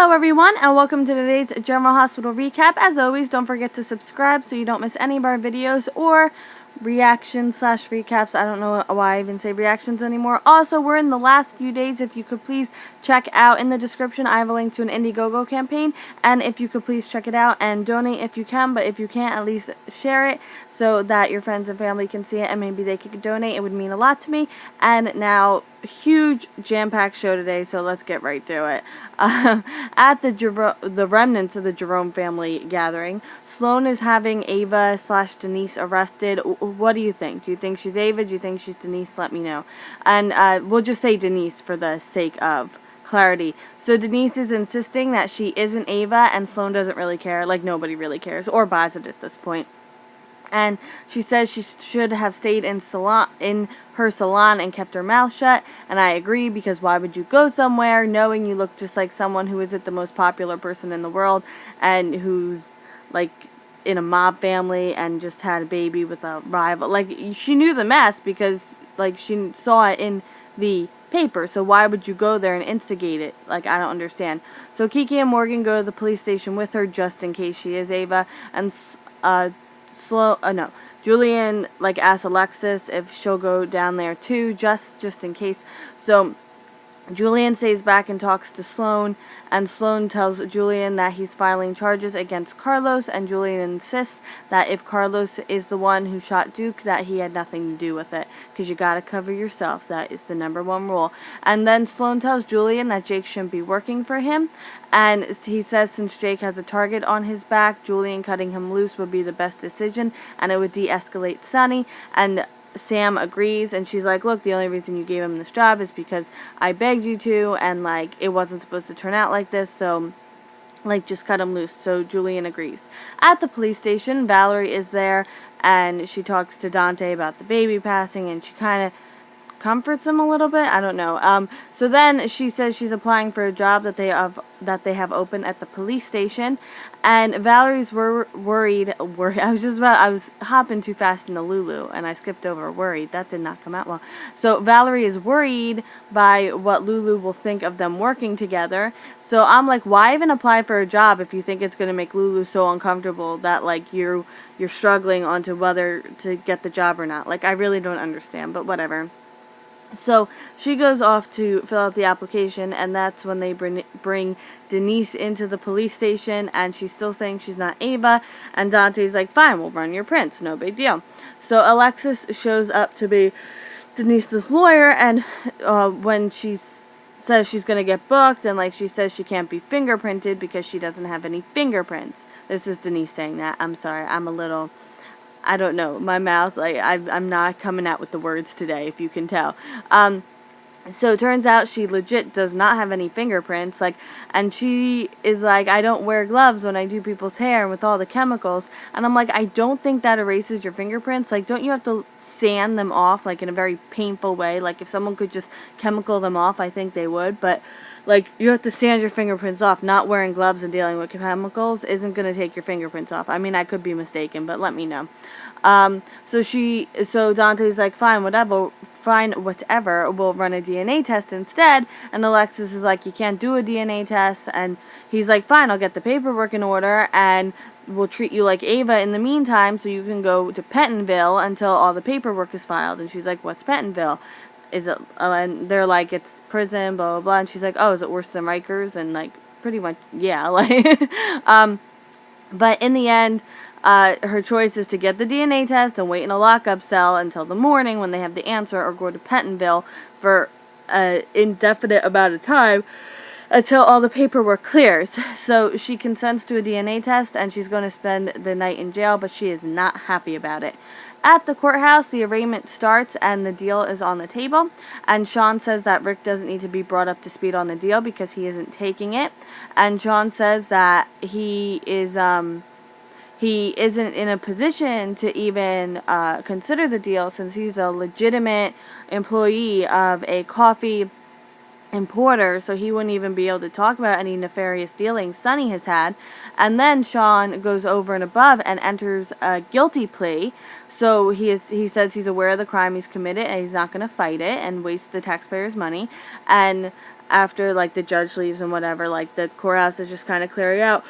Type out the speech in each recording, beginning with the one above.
Hello everyone, and welcome to today's General Hospital recap. As always, don't forget to subscribe so you don't miss any of our videos or reactions/recaps. I don't know why I even say reactions anymore. Also, we're in the last few days. If you could please check out in the description, I have a link to an Indiegogo campaign, and if you could please check it out and donate if you can, but if you can't, at least share it so that your friends and family can see it and maybe they could donate. It would mean a lot to me. And now, huge jam-packed show today, so let's get right to it. At the remnants of the Jerome family gathering, Sloan is having Ava/Denise arrested. What do you think? Do you think she's Ava? Do you think she's Denise? Let me know. And we'll just say Denise for the sake of clarity. So Denise is insisting that she isn't Ava, and Sloan doesn't really care. Like, nobody really cares or buys it at this point. And she says she should have stayed in her salon and kept her mouth shut. And I agree, because why would you go somewhere knowing you look just like someone who isn't the most popular person in the world and who's like in a mob family and just had a baby with a rival? Like, she knew the mess because like she saw it in the paper, so why would you go there and instigate it? Like, I don't understand. So Kiki and Morgan go to the police station with her just in case she is Ava, and Julian like asks Alexis if she'll go down there too, just in case. So Julian stays back and talks to Sloan, and Sloan tells Julian that he's filing charges against Carlos, and Julian insists that if Carlos is the one who shot Duke, that he had nothing to do with it, because you gotta cover yourself. That is the #1 rule. And then Sloan tells Julian that Jake shouldn't be working for him, and he says since Jake has a target on his back, Julian cutting him loose would be the best decision, and it would de-escalate Sonny. And Sam agrees, and she's like, look, the only reason you gave him this job is because I begged you to, and like it wasn't supposed to turn out like this, so like just cut him loose. So Julian agrees. At the police station, Valerie is there, and she talks to Dante about the baby passing, and she kind of comforts him a little bit. I don't know. So then she says she's applying for a job that they have open at the police station, and Valerie's worried. I was hopping too fast into Lulu, and I skipped over worried. That did not come out well. So Valerie is worried by what Lulu will think of them working together. So I'm like, why even apply for a job if you think it's going to make Lulu so uncomfortable that like you're struggling onto whether to get the job or not? Like, I really don't understand, but whatever. So she goes off to fill out the application, and that's when they bring Denise into the police station, and she's still saying she's not Ava, and Dante's like, fine, we'll run your prints, no big deal. So Alexis shows up to be Denise's lawyer, and when she says she's going to get booked, and like she says she can't be fingerprinted because she doesn't have any fingerprints. This is Denise saying that. I'm sorry, I'm a little... I don't know, my mouth, like, I'm not coming out with the words today, if you can tell. So it turns out she legit does not have any fingerprints, like, and she is like, I don't wear gloves when I do people's hair with all the chemicals, and I'm like, I don't think that erases your fingerprints. Like, don't you have to sand them off, like, in a very painful way? Like, if someone could just chemical them off, I think they would, but... like, you have to sand your fingerprints off. Not wearing gloves and dealing with chemicals isn't going to take your fingerprints off. I mean, I could be mistaken, but let me know. So Dante's like, fine, whatever, we'll run a DNA test instead. And Alexis is like, you can't do a DNA test. And he's like, fine, I'll get the paperwork in order, and we'll treat you like Ava in the meantime, so you can go to Pentonville until all the paperwork is filed. And she's like, what's Pentonville? Is it, and they're like, it's prison, blah, blah, blah, and she's like, oh, is it worse than Rikers? And, like, pretty much, yeah, like, but in the end, her choice is to get the DNA test and wait in a lockup cell until the morning when they have the answer, or go to Pentonville for an indefinite amount of time until all the paperwork clears. So she consents to a DNA test, and she's going to spend the night in jail, but she is not happy about it. At the courthouse, the arraignment starts, and the deal is on the table, and Sean says that Rick doesn't need to be brought up to speed on the deal because he isn't taking it, and Sean says that he isn't in a position to even consider the deal since he's a legitimate employee of a coffee importer, so he wouldn't even be able to talk about any nefarious dealings Sonny has had. And then Sean goes over and above and enters a guilty plea. So he says he's aware of the crime he's committed and he's not going to fight it and waste the taxpayers' money. And after, like, the judge leaves and whatever, like, the courthouse is just kind of clearing out,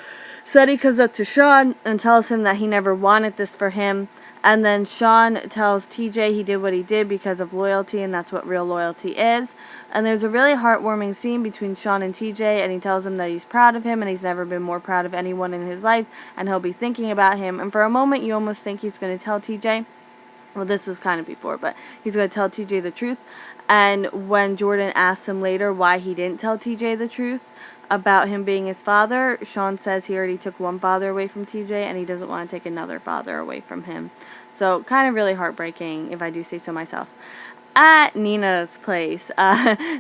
Sonny comes up to Sean and tells him that he never wanted this for him. And then Sean tells TJ he did what he did because of loyalty, and that's what real loyalty is. And there's a really heartwarming scene between Sean and TJ, and he tells him that he's proud of him, and he's never been more proud of anyone in his life, and he'll be thinking about him. And for a moment, you almost think he's going to tell TJ. Well, this was kind of before, but he's going to tell TJ the truth. And when Jordan asks him later why he didn't tell TJ the truth about him being his father, Sean says he already took one father away from TJ, and he doesn't want to take another father away from him. So, kind of really heartbreaking, if I do say so myself. At Nina's place,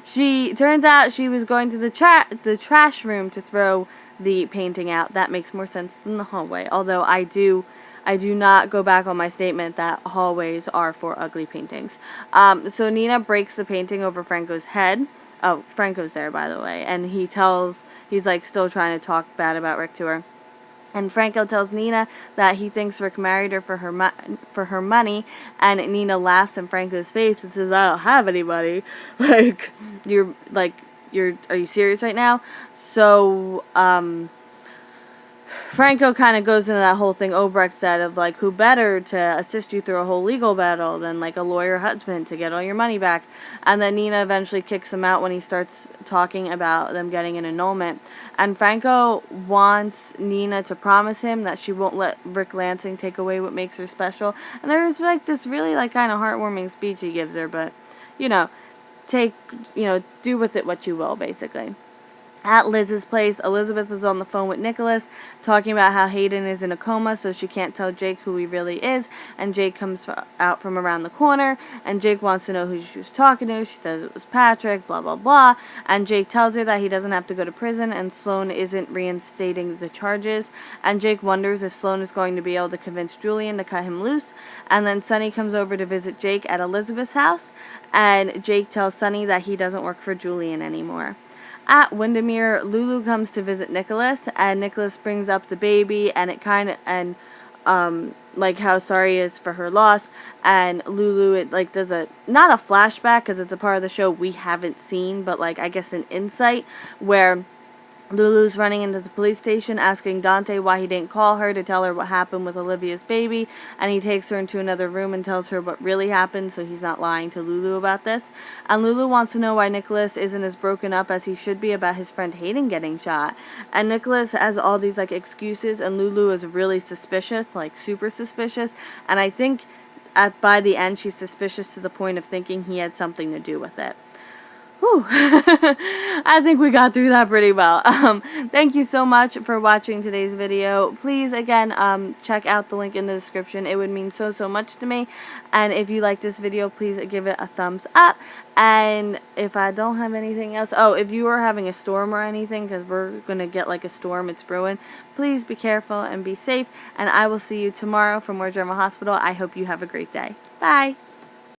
she turns out she was going to the trash room to throw the painting out. That makes more sense than the hallway. Although I do not go back on my statement that hallways are for ugly paintings. So Nina breaks the painting over Franco's head. Oh, Franco's there, by the way, and he's like still trying to talk bad about Rick to her. And Franco tells Nina that he thinks Rick married her for her money, and Nina laughs in Franco's face and says, "I don't have anybody." Are you serious right now? So, Franco kind of goes into that whole thing Obrecht said of, like, who better to assist you through a whole legal battle than, like, a lawyer husband to get all your money back. And then Nina eventually kicks him out when he starts talking about them getting an annulment. And Franco wants Nina to promise him that she won't let Rick Lansing take away what makes her special. And there's, like, this really, like, kind of heartwarming speech he gives her, but, do with it what you will, basically. At Liz's place, Elizabeth is on the phone with Nicholas, talking about how Hayden is in a coma, so she can't tell Jake who he really is, and Jake comes out from around the corner, and Jake wants to know who she was talking to. She says it was Patrick, blah, blah, blah, and Jake tells her that he doesn't have to go to prison, and Sloane isn't reinstating the charges, and Jake wonders if Sloane is going to be able to convince Julian to cut him loose, and then Sonny comes over to visit Jake at Elizabeth's house, and Jake tells Sonny that he doesn't work for Julian anymore. At Windermere, Lulu comes to visit Nicholas, and Nicholas brings up the baby, and like how sorry he is for her loss, and Lulu, does not a flashback, because it's a part of the show we haven't seen, but, I guess an insight, where Lulu's running into the police station asking Dante why he didn't call her to tell her what happened with Olivia's baby, and he takes her into another room and tells her what really happened, so he's not lying to Lulu about this. And Lulu wants to know why Nicholas isn't as broken up as he should be about his friend Hayden getting shot. And Nicholas has all these excuses, and Lulu is really suspicious, super suspicious, and I think by the end she's suspicious to the point of thinking he had something to do with it. Whew. I think we got through that pretty well. Thank you so much for watching today's video. Please, again, check out the link in the description. It would mean so much to me. And if you like this video, please give it a thumbs up. And if I don't have anything else, if you are having a storm or anything, because we're going to get a storm, it's brewing, please be careful and be safe. And I will see you tomorrow from War General Hospital. I hope you have a great day. Bye.